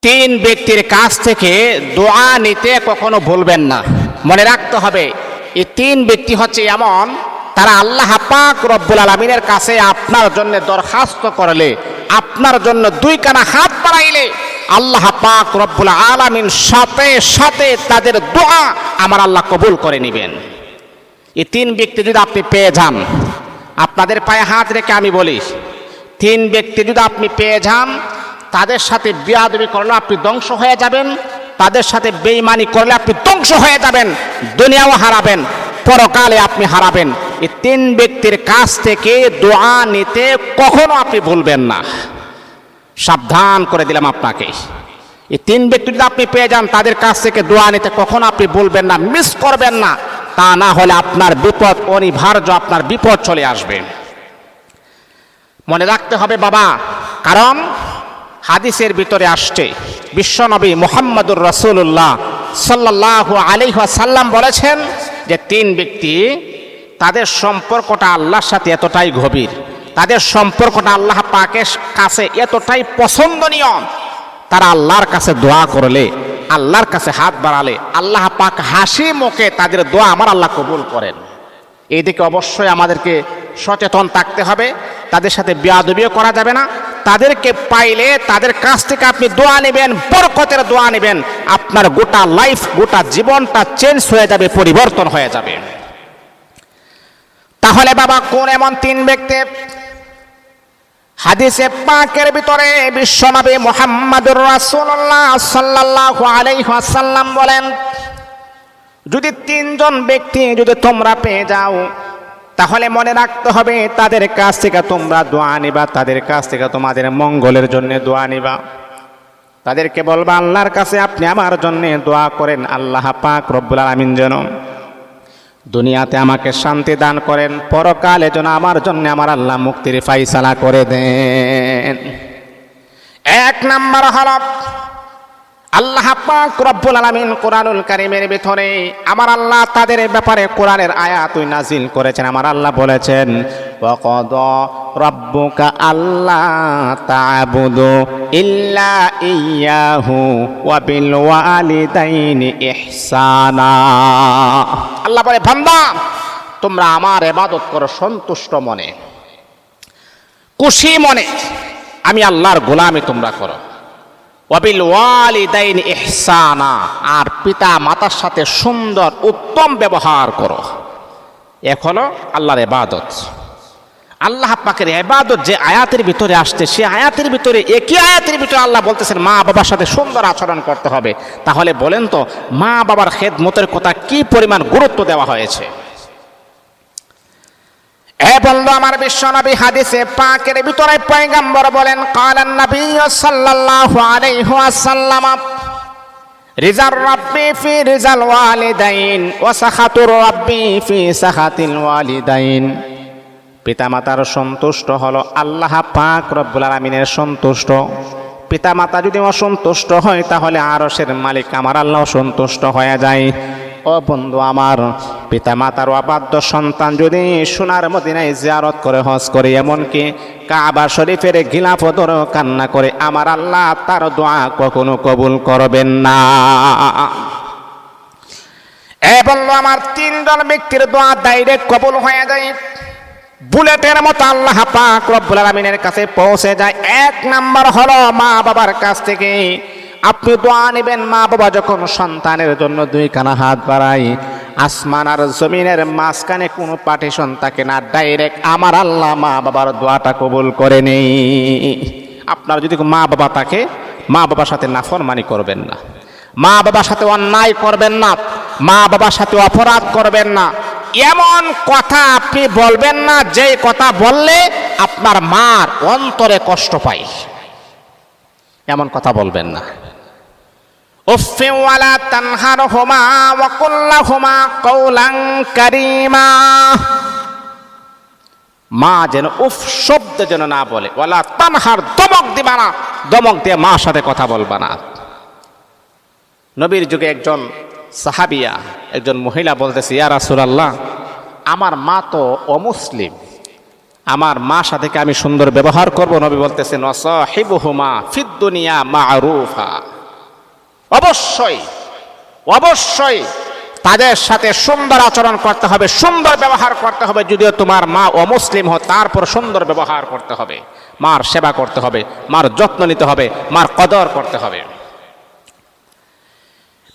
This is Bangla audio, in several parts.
তিন ব্যক্তির কাছ থেকে দোয়া নিতে কখনো ভুলবেন না। মনে রাখতে হবে এই তিন ব্যক্তি হচ্ছে এমন, তারা আল্লাহ পাক রব্বুল আলামিনের কাছে আপনার জন্য দরখাস্ত করলে, আপনার জন্য দুই কানা হাত বাড়াইলে আল্লাহ পাক রব্বুল আলামিন সাথে সাথে তাদের দোয়া আমার আল্লাহ কবুল করে নেবেন। এই তিন ব্যক্তি যদি আপনি পেয়ে যান, আপনাদের পায়ে হাত রেখে আমি বলি, তিন ব্যক্তি যদি আপনি পেয়ে যান, তাদের সাথে বিয়াদবি করলে আপনি ধ্বংস হয়ে যাবেন, তাদের সাথে বেঈমানি করলে আপনি ধ্বংস হয়ে যাবেন, দুনিয়াও হারাবেন, পরকালে আপনি হারাবেন। এই তিন ব্যক্তির কাছ থেকে দোয়া নিতে কখনো আপনি ভুলবেন না, সাবধান করে দিলাম আপনাকে। এই তিন ব্যক্তি যদি আপনি পেয়ে যান, তাদের কাছ থেকে দোয়া নিতে কখনো আপনি ভুলবেন না, মিস করবেন না, তা না হলে আপনার বিপদ অনিবার্য, আপনার বিপদ চলে আসবে। মনে রাখতে হবে বাবা, কারণ হাদিসের ভিতরে আসছে বিশ্বনবী মুহাম্মদুর রাসূলুল্লাহ সাল্লাল্লাহু আলাইহি ওয়াসাল্লাম বলেছেন যে তিন ব্যক্তি, তাদের সম্পর্কটা আল্লাহর সাথে এতটাই গভীর, তাদের সম্পর্কটা আল্লাহ পাকের কাছে এতটাই পছন্দনীয়, তারা আল্লাহর কাছে দোয়া করলে, আল্লাহর কাছে হাত বাড়ালে আল্লাহ পাক হাসি মুখে তাদের দোয়া আমার আল্লাহ কবুল করেন। এই দিকে অবশ্যই আমাদেরকে সচেতন থাকতে হবে। তাদের সাথে বেয়াদবিও করা যাবে না। তাদেরকে পাইলে তাদের কাছ থেকে আপনি দোয়া নেবেন, বরকতের দোয়া নেবেন, আপনার গোটা লাইফ, গোটা জীবনটা চেঞ্জ হয়ে যাবে, পরিবর্তন হয়ে যাবে। তাহলে বাবা, কোন এমন তিন ব্যক্তি? হাদিসে পাকের ভিতরে বিশ্বনবী মুহাম্মদুর রাসূলুল্লাহ সাল্লাল্লাহু আলাইহি ওয়াসাল্লাম বলেন, যদি তিনজন ব্যক্তি যদি তোমরা পেয়ে যাও, তাহলে মনে রাখতে হবে তাদের কাছ থেকে তোমরা দোয়া নিবা, তাদের কাছ থেকে তোমাদের মঙ্গলের জন্য দোয়া নিবা। তাদেরকে বলবা আল্লাহর কাছে আপনি আমার জন্য দোয়া করেন, আল্লাহ পাক রব্বুল আলামিন যেন দুনিয়াতে আমাকে শান্তি দান করেন, পরকালে যেন আমার জন্য আমার আল্লাহ মুক্তির ফায়সালা করে দেন। এক নাম্বার হলো আল্লাহ পাক রব্বুল আলামিন কোরআনুল কারীমের ভিতরে আমার আল্লাহ তাদের ব্যাপারে কোরআনের আয়াত নাজিল করেছেন। আমার আল্লাহ বলেছেন, ওয়াকাদা রাব্বুকা আল্লা তা'বুদু ইল্লা ইয়্যাহু ওয়া বিল ওয়ালিদাইনি ইহসানা। আল্লাহ বলে, বান্দা তোমরা আমার ইবাদত করো সন্তুষ্ট মনে, খুশি মনে, আমি আল্লাহর গোলামি তোমরা করো। ওয়াবিল ওয়ালিদাইন ইহসানা, আর পিতা মাতার সাথে সুন্দর উত্তম ব্যবহার করো। এখনো আল্লাহর ইবাদত, আল্লাহ পাকের ইবাদত যে আয়াতের ভিতরে আসছে, সে আয়াতের ভিতরে, একই আয়াতের ভিতরে আল্লাহ বলতেছেন মা বাবার সাথে সুন্দর আচরণ করতে হবে। তাহলে বলেন তো, মা বাবার খেদমতের কথা কি পরিমাণ গুরুত্ব দেওয়া হয়েছে। এ বন্ধু আমার, বিশ্বনবী হাদিসে পাকের ভিতরে পয়গম্বর বলেন, কালান নবী সাল্লাল্লাহু আলাইহি ওয়াসাল্লাম, রিজার রাব্বি ফি রিজাল ওয়ালিদাইন ওয়া সাখাতুর রাব্বি ফি সাখাতিল ওয়ালিদাইন। পিতামাতার সন্তুষ্ট হলো আল্লাহ পাক রব্বুল আলামিনের সন্তুষ্ট। পিতামাতা যদি অসন্তুষ্ট হয়, তাহলে আরশের মালিক আমার আল্লাহ সন্তুষ্ট হয়ে যায়। ও বন্ধু আমার, পিতামাতার অবাধ্য সন্তান যদি সোনার মদিনায় জিয়ারত করে, হজ করে, এমনকি কাবা শরীফের গিলাফ ধরে কান্না করে, আমার আল্লাহ তার দোয়া কখনো কবুল করবেন না। এ বন্ধু আমার, তিনজন ব্যক্তির দোয়া ডাইরেক্ট কবুল হয়ে যায়, বুলেটের মতো আল্লাহ পাক রব্বুল আলামিনের কাছে পৌঁছে যায়। এক নাম্বার হলো মা বাবার কাছ থেকে আপনি দোয়া নেবেন। মা বাবা যখন সন্তানের জন্য দুই কানা হাত বাড়ায়, আসমান আর জমিনের মাঝখানে কোনো পার্টিশন থাকে না, ডাইরেক্ট আমার আল্লাহ মা বাবার দোয়াটা কবুল করে নেই। আপনার যদি মা বাবা থাকে, মা বাবার সাথে নাফরমানি করবেন না, মা বাবার সাথে অন্যায় করবেন না, মা বাবার সাথে অপরাধ করবেন না, এমন কথা আপনি বলবেন না যে কথা বললে আপনার মার অন্তরে কষ্ট পায়, এমন কথা বলবেন না। উফি ওয়ালা তানহারহুমা ওয়া কুল লাহুমা কওলান কারীমা। মা যেন উফ শব্দ যেন না বলে, ওয়ালা তানহার, দমক দিবা না, দমক দিয়ে মার সাথে কথা বলবা না। নবীর যুগে একজন সাহাবিয়া, একজন মহিলা বলতেছে, ইয়া রাসূলুল্লাহ, আমার মা তো অমুসলিম, আমার মার সাথে আমি সুন্দর ব্যবহার করব? নবী বলতেছেন, ওয়াসাহিবুহুমা ফিদ দুনিয়া মা'রুফা। অবশ্যই অবশ্যই তাদের সাথে সুন্দর আচরণ করতে হবে, সুন্দর ব্যবহার করতে হবে। যদিও তোমার মা অমুসলিম হয়, তারপর সুন্দর ব্যবহার করতে হবে, মার সেবা করতে হবে, মার যত্ন নিতে হবে, মার কদর করতে হবে।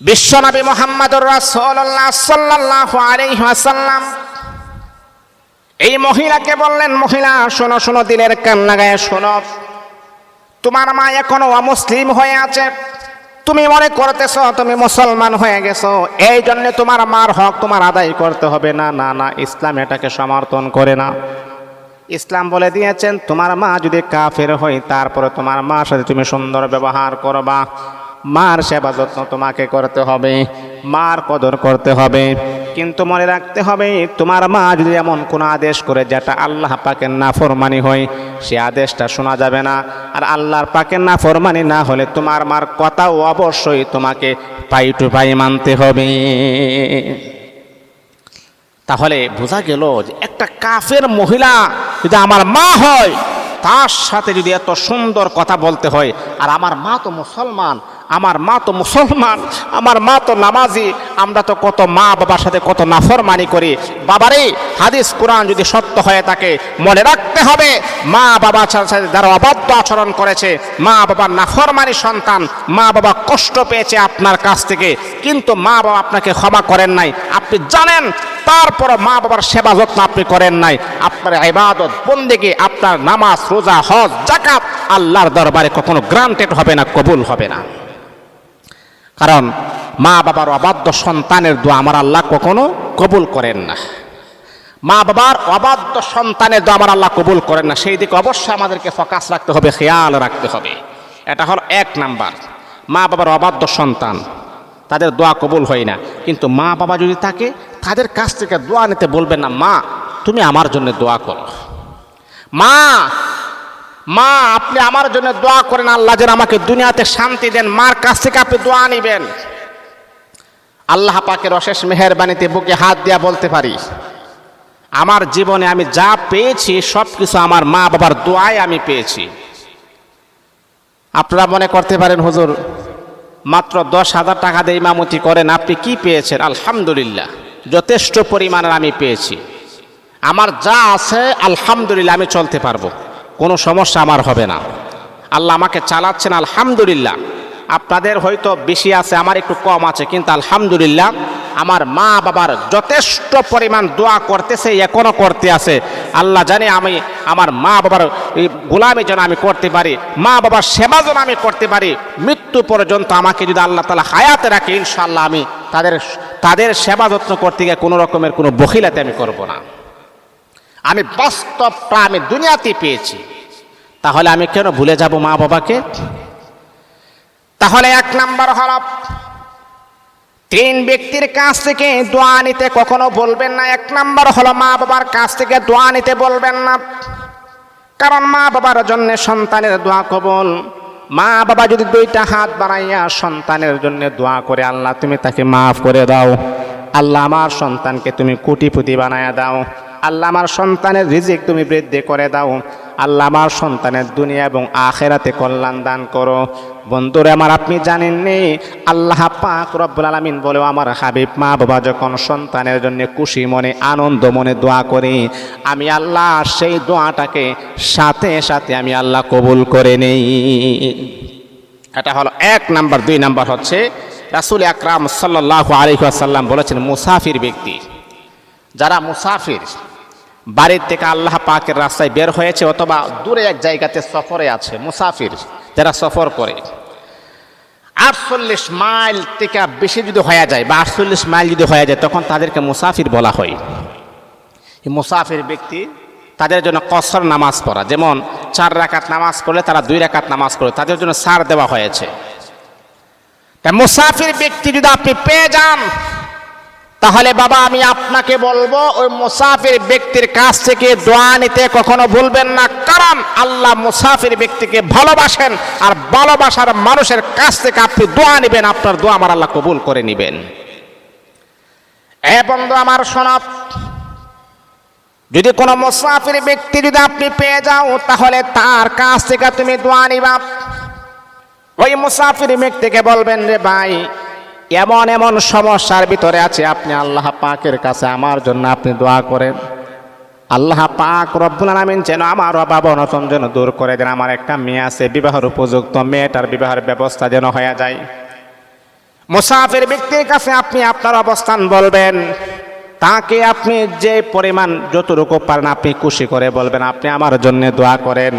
বিশ্বনবী মুহাম্মদুর রাসূলুল্লাহ সাল্লাল্লাহু আলাইহি ওয়াসাল্লাম এই মহিলাকে বললেন, মহিলা শোনো শোনো, দিলের কান লাগায় শোনো, তোমার মা এখনো অমুসলিম হয়ে আছে, তুমি মনে করতেছ তুমি মুসলমান হয়ে গেছো, এই জন্য তোমার মার হক তোমার আদায় করতে হবে না। না না, ইসলাম এটাকে সমর্থন করে না। ইসলাম বলে দিয়েছেন তোমার মা যদি কাফের হয়, তারপরে তোমার মার সাথে তুমি সুন্দর ব্যবহার করবা, মার সেবা যত্ন তোমাকে করতে হবে, মার কদর করতে হবে। কিন্তু মনে রাখতে হবে, তোমার মা যদি এমন কোনো আদেশ করে যেটা আল্লাহ পাকের নাফরমানি হয়, সে আদেশটা শোনা যাবে না। আর আল্লাহর পাকের নাফরমানি না হলে তোমার মার কথাও অবশ্যই তোমাকে পাই টু পাই মানতে হবে। তাহলে বোঝা গেল যে একটা কাফের মহিলা যদি আমার মা হয়, তার সাথে যদি এত সুন্দর কথা বলতে হয়, আর আমার মা তো মুসলমান, আমার মা তো মুসলমান, আমার মা তো নামাজি, আমরা তো কত মা বাবার সাথে কত নাফরমানি করি। বাবারে, হাদিস কোরআন যদি সত্য হয়ে থাকে, মনে রাখতে হবে মা বাবার সাথে যারা অবাধ্য আচরণ করেছে, মা বাবার নাফরমানি সন্তান, মা বাবা কষ্ট পেয়েছে আপনার কাছ থেকে, কিন্তু মা বাবা আপনাকে ক্ষমা করেন নাই, আপনি জানেন, তারপর মা বাবার সেবা যত্ন আপনি করেন নাই। আপনার ইবাদত বন্দেগী, আপনার নামাজ রোজা হজ যাকাত আল্লাহর দরবারে কখনো গ্রান্টেড হবে না, কবুল হবে না। কারণ মা বাবার অবাধ্য সন্তানের দোয়া আমার আল্লাহ কখনো কবুল করেন না। মা বাবার অবাধ্য সন্তানের দোয়া আমার আল্লাহ কবুল করেন না। সেই দিকে অবশ্যই আমাদেরকে ফোকাস রাখতে হবে, খেয়াল রাখতে হবে। এটা হলো এক নাম্বার। মা বাবার অবাধ্য সন্তান, তাদের দোয়া কবুল হয় না। কিন্তু মা বাবা যদি থাকে, তাদের কাছ থেকে দোয়া নিতে বলবেন না, মা তুমি আমার জন্য দোয়া করো, মা মা আপনি আমার জন্য দোয়া করেন, আল্লাহ যেন আমাকে দুনিয়াতে শান্তি দেন। মার কাছ থেকে আপনি দোয়া নিবেন। আল্লাহ পাকের অশেষ মেহেরবানিতে বুকে হাত দিয়া বলতে পারি, আমার জীবনে আমি যা পেয়েছি সব কিছু আমার মা বাবার দোয়ায় আমি পেয়েছি। আপনারা মনে করতে পারেন, হুজুর মাত্র 10,000 টাকা দিয়ে ইমামতি করেন, আপনি কি পেয়েছেন? আলহামদুলিল্লাহ, যথেষ্ট পরিমাণের আমি পেয়েছি। আমার যা আছে আলহামদুলিল্লাহ, আমি চলতে পারবো, কোনো সমস্যা আমার হবে না। আল্লাহ আমাকে চালাচ্ছেন, আলহামদুলিল্লাহ। আপনাদের হয়তো বেশি আছে, আমার একটু কম আছে, কিন্তু আলহামদুলিল্লাহ আমার মা বাবার যথেষ্ট পরিমাণ দোয়া করতেছে, এখনো করতে আছে। আল্লাহ জানে আমি আমার মা বাবার গোলামি যেন আমি করতে পারি, মা বাবার সেবা যেন আমি করতে পারি। মৃত্যু পর্যন্ত আমাকে যদি আল্লাহ তাআলা হায়াতে রাখে, ইনশাআল্লাহ আমি তাদের সেবা যত্ন করতে গিয়ে কোনো রকমের কোনো বখিলাতে আমি করব না। আমি বাস্তবটা আমি দুনিয়াতে পেয়েছি, তাহলে আমি কেন ভুলে যাব মা বাবাকে? তাহলে এক নাম্বার হল, 3 ব্যক্তির কাছ থেকে দোয়া নিতে কখনো বলবেন না। এক নাম্বার হলো মা বাবার কাছ থেকে দোয়া নিতে বলবেন না, কারণ মা বাবার জন্য সন্তানের দোয়া কবুল। মা বাবা যদি 2টা হাত বাড়াইয়া সন্তানের জন্য দোয়া করে, আল্লাহ তুমি তাকে মাফ করে দাও, আল্লাহ আমার সন্তানকে তুমি কোটিপতি বানায়া দাও, আল্লাহ আমার সন্তানের রিজিক তুমি বৃদ্ধি করে দাও, আল্লাহ আমার সন্তানের দুনিয়া এবং আখেরাতে কল্যাণ দান করো। বন্ধুরা আমার, আপনি জানেননি আল্লাহ পাক রব্বুল আলামিন বলেও আমার হাবিব মা বাবা যখন সন্তানের জন্য খুশি মনে আনন্দ মনে দোয়া করে, আমি আল্লাহ সেই দোয়াটাকে সাথে সাথে আমি আল্লাহ কবুল করে নেই। এটা হলো 1 নাম্বার। 2 নাম্বার হচ্ছে, রাসূল আকরাম সাল্লাল্লাহু আলাইহি ওয়াসাল্লাম বলেছেন, মুসাফির ব্যক্তি, যারা মুসাফির, বাড়ির থেকে আল্লাহ পাকের রাস্তায় বের হয়েছে অথবা দূরে এক জায়গাতে সফরে আছে, মুসাফির যারা সফর করে, 48 মাইল থেকে বেশি যদি হয়ে যায় বা 48 মাইল যদি হয়ে যায়, তখন তাদেরকে মুসাফির বলা হয়। এই মুসাফির ব্যক্তি, তাদের জন্য কসর নামাজ পড়া, যেমন 4 রাকাত নামাজ পড়লে তারা 2 রাকাত নামাজ পড়ে, তাদের জন্য ছাড় দেওয়া হয়েছে। তা মুসাফির ব্যক্তি যদি আপনি পেয়ে যান, তাহলে বাবা আমি আপনাকে বলবো, ওই মুসাফির ব্যক্তির কাছ থেকে দোয়া নিতে কখনো ভুলবেন না, কারণ আল্লাহ মুসাফির ব্যক্তিকে ভালোবাসেন, আর ভালোবাসার মানুষের কাছ থেকে আপনি দোয়া নেবেন, আপনার দোয়া আমার আল্লাহ কবুল করে নেবেন। বন্ধু আমার শোনাব, যদি কোনো মুসাফির ব্যক্তি যদি আপনি পেয়ে যাও, তাহলে তার কাছ থেকে তুমি দোয়া নিবা। ওই মুসাফির ব্যক্তিকে বলবেন, রে ভাই, এমন এমন সমস্যার ভিতরে আছে, আপনি আল্লাহ পাকের কাছে আমার জন্য আপনি দোয়া করেন। আল্লাহ পাক রব্বুল আলামিন যেন আমার অভাব অনটন যেন দূর করে দেন। আমার একটা মেয়ে আছে, বিবাহের উপযুক্ত, মেয়েটার বিবাহের ব্যবস্থা যেন হয়ে যায়। মুসাফির ব্যক্তির কাছে আপনি আপনার অবস্থান বলবেন, তাকে আপনি যে পরিমাণ যতটুকু পারেন আপনি খুশি করে বলবেন, আপনি আমার জন্য দোয়া করেন।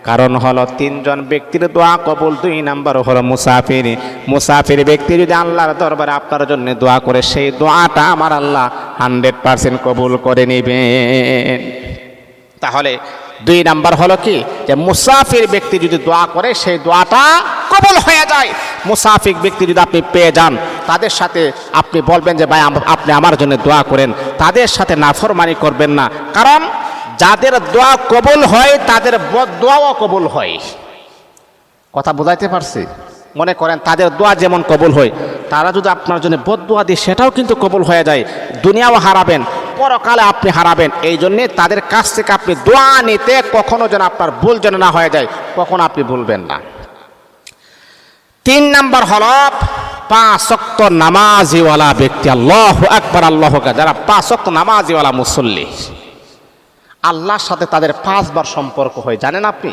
কারণ হলো তিনজন ব্যক্তির দোয়া কবুল, 2 নাম্বার হলো মুসাফির। মুসাফির ব্যক্তি যদি আল্লাহর দরবারে আপনার জন্য দোয়া করে, সেই দোয়াটা আমার আল্লাহ 100% কবুল করে নেবেন। তাহলে 2 নাম্বার হলো কি, যে মুসাফির ব্যক্তি যদি দোয়া করে সেই দোয়াটা কবুল হয়ে যায়। মুসাফির ব্যক্তি যদি আপনি পেয়ে যান, তাদের সাথে আপনি বলবেন যে ভাই আপনি আমার জন্য দোয়া করেন, তাদের সাথে নাফরমানি করবেন না। কারণ যাদের দোয়া কবুল হয় তাদের বদদোয়াও কবুল হয়। কথা বুঝাইতে পারছি? মনে করেন তাদের দোয়া যেমন কবুল হয়, তারা যদি আপনার জন্য বদদোয়া দিয়ে সেটাও কিন্তু কবুল হয়ে যায়। দুনিয়াও হারাবেন, পরকালে আপনি হারাবেন। এই জন্যে তাদের কাছ থেকে আপনি দোয়া নিতে কখনো যেন আপনার ভুল যেন না হয়ে যায়, কখনো আপনি ভুলবেন না। 3 নাম্বার হলো 5 ওয়াক্ত নামাজিওয়ালা ব্যক্তি। আল্লাহু আকবার, আল্লাহু আকবার। যারা 5 ওয়াক্ত নামাজিওয়ালা মুসল্লি, আল্লাহর সাথে তাদের 5 বার সম্পর্ক হয়। জানেন আপনি,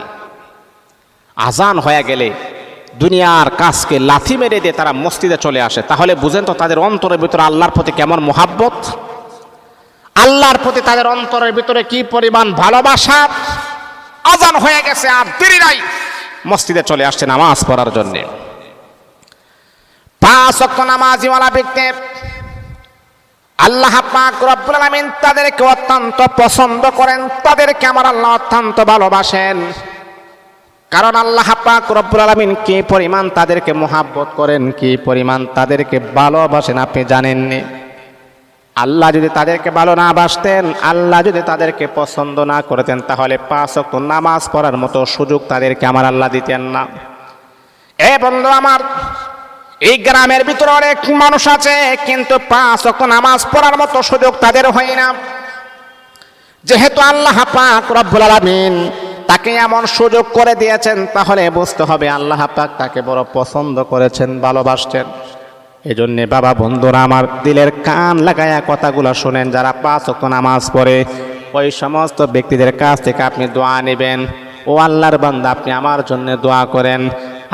আজান হয়ে গেলে দুনিয়ার কাজকে লাথি মেরে দিয়ে তারা মসজিদে চলে আসে। তাহলে বুঝেন তো তাদের অন্তরের ভিতরে আল্লাহর প্রতি কেমন মোহাব্বত, আল্লাহর প্রতি তাদের অন্তরের ভিতরে কি পরিমাণ ভালোবাসা। আজান হয়ে গেছে আর দেরি নাই, মসজিদে চলে আসছে নামাজ পড়ার জন্য। 5 ওয়াক্ত নামাজিওয়ালা ব্যক্তি আল্লাহ পাক রব্বুল আলামিন তাদেরকে অত্যন্ত পছন্দ করেন, তাদেরকে আমার আল্লাহ অত্যন্ত ভালোবাসেন। কারণ আল্লাহ পাক রব্বুল আলামিন কি পরিমাণ তাদেরকে মোহাব্বত করেন, কি পরিমাণ তাদেরকে ভালোবাসেন আপনি জানেননি। আল্লাহ যদি তাদেরকে ভালো না বাসতেন, আল্লাহ যদি তাদেরকে পছন্দ না করতেন, তাহলে 5 ওয়াক্ত নামাজ পড়ার মতো সুযোগ তাদেরকে আমার আল্লাহ দিতেন না। এ বন্ধু আমার, এই গ্রামের ভিতরে অনেক মানুষ আছে, কিন্তু 5 ওয়াক্ত নামাজ পড়ার মতো সুযোগ তাদের হয় না। যেহেতু আল্লাহ পাক রব্বুল আলামিন তাকে এমন সুযোগ করে দিয়েছেন, তাহলে বুঝতে হবে আল্লাহ পাক তাকে বড় পছন্দ করেছেন, ভালোবাসছেন। এজন্য বাবা বন্ধুরা আমার, দিলের কান লাগায়া কথাগুলো শোনেন। যারা 5 ওয়াক্ত নামাজ পড়ে, ওই সমস্ত ব্যক্তিদের কাছ থেকে আপনি দোয়া নেবেন। ও আল্লাহর বান্দা, আপনি আমার জন্য দোয়া করেন,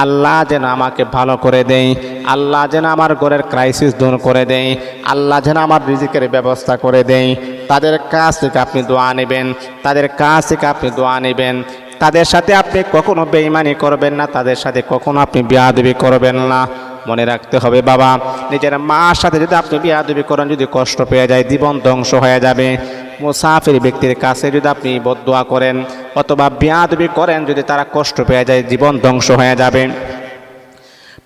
আল্লাহ যেন আমাকে ভালো করে দেয়, আল্লাহ যেন আমার ঘরের ক্রাইসিস দূর করে দেয়, আল্লাহ যেন আমার রিজিকের ব্যবস্থা করে দেয়। তাদের কাছ থেকে আপনি দোয়া নেবেন, তাদের কাছ থেকে আপনি দোয়া নেবেন। তাদের সাথে আপনি কখনো বেঈমানি করবেন না, তাদের সাথে কখনো আপনি বেয়াদবি করবেন না। মনে রাখতে হবে বাবা, নিজের মার সাথে যদি আপনি বেয়াদবি করেন, যদি কষ্ট পেয়ে যায়, জীবন ধ্বংস হয়ে যাবে। মুসাফির ব্যক্তির কাছে যদি আপনি বদদোয়া করেন অথবা বেয়াদবি করেন, যদি তারা কষ্ট পেয়ে যায়, জীবন ধ্বংস হয়ে যাবে।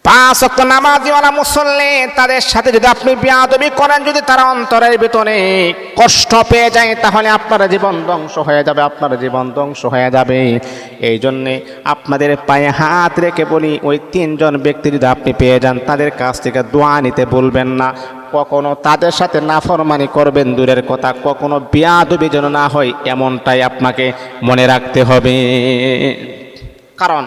5 ওয়াক্ত নামাজিওয়ালা মুসল্লি, তাদের সাথে যদি আপনি বেয়াদবি করেন, যদি তারা অন্তরের ভিতরে কষ্ট পেয়ে যায়, তাহলে আপনার জীবন ধ্বংস হয়ে যাবে, আপনার জীবন ধ্বংস হয়ে যাবে। এই জন্যে আপনাদের পায়ে হাত রেখে বলি, ওই 3 জন ব্যক্তি যদি আপনি পেয়ে যান, তাদের কাছ থেকে দোয়া নিতে বলবেন না। কখনো তাদের সাথে নাফরমানি করবেন দূরের কথা, কখনো বেয়াদবি যেন না হয়, এমনটাই আপনাকে মনে রাখতে হবে। কারণ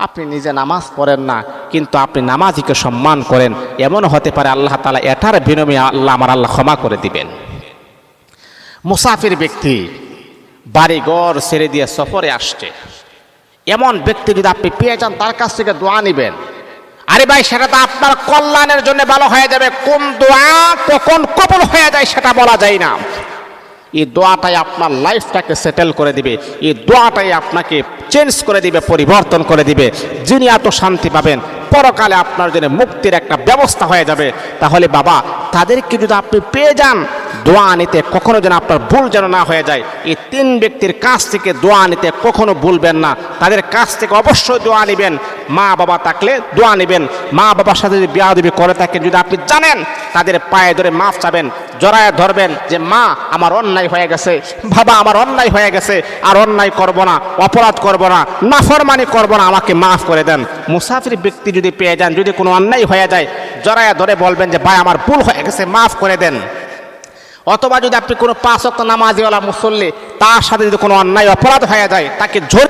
আপনি নিজে নামাজ পড়েন না, কিন্তু আপনি নামাজিকে সম্মান করেন, এমন হতে পারে আল্লাহ তাআলা এটার বিনিময়ে আমার আল্লাহ ক্ষমা করে দিবেন। মুসাফির ব্যক্তি বাড়ি ঘর ছেড়ে দিয়ে সফরে আসছে, এমন ব্যক্তি যদি আপনি পেয়ে যান, তার কাছ থেকে দোয়া নেবেন। আরে ভাই, সেটা তো আপনার কল্যাণের জন্য ভালো হয়ে যাবে। কোন দোয়া কখন কবুল হয়ে যায় সেটা বলা যায় না। এই দোয়াটাই আপনার লাইফটাকে সেটেল করে দিবে, এই দোয়াটাই আপনাকে চেঞ্জ করে দিবে, পরিবর্তন করে দিবে। যিনি এত শান্তি পাবেন, পরকালে আপনার জন্য মুক্তির একটা ব্যবস্থা হয়ে যাবে। তাহলে বাবা, তাদেরকে যদি আপনি পেয়ে যান, দোয়া নিতে কখনো যেন আপনার ভুল যেন না হয়ে যায়। এই 3 ব্যক্তির কাছ থেকে দোয়া নিতে কখনো ভুলবেন না, তাদের কাছ থেকে অবশ্যই দোয়া নেবেন। মা বাবা থাকলে দোয়া নেবেন, মা বাবার সাথে যদি বেয়াদবি করে থাকেন, যদি আপনি জানেন, তাদের পায়ে ধরে মাফ চাবেন, জড়ায় ধরবেন যে মা আমার অন্যায় হয়ে গেছে, বাবা আমার অন্যায় হয়ে গেছে, আর অন্যায় করব না, অপরাধ করব না, নাফরমানি করব না, আমাকে মাফ করে দেন। মুসাফির ব্যক্তি যদি পেয়ে যান, যদি কোনো অন্যায় হয়ে যায়, জড়ায় ধরে বলবেন যে ভাই আমার ভুল হয়ে গেছে, মাফ করে দেন। অথবা যদি আপনি কোনো 5 ওয়াক্ত নামাজিওয়ালা মুসল্লি, তার সাথে যদি কোনো অন্যায় অপরাধ হয়ে যায়, তাকে জোর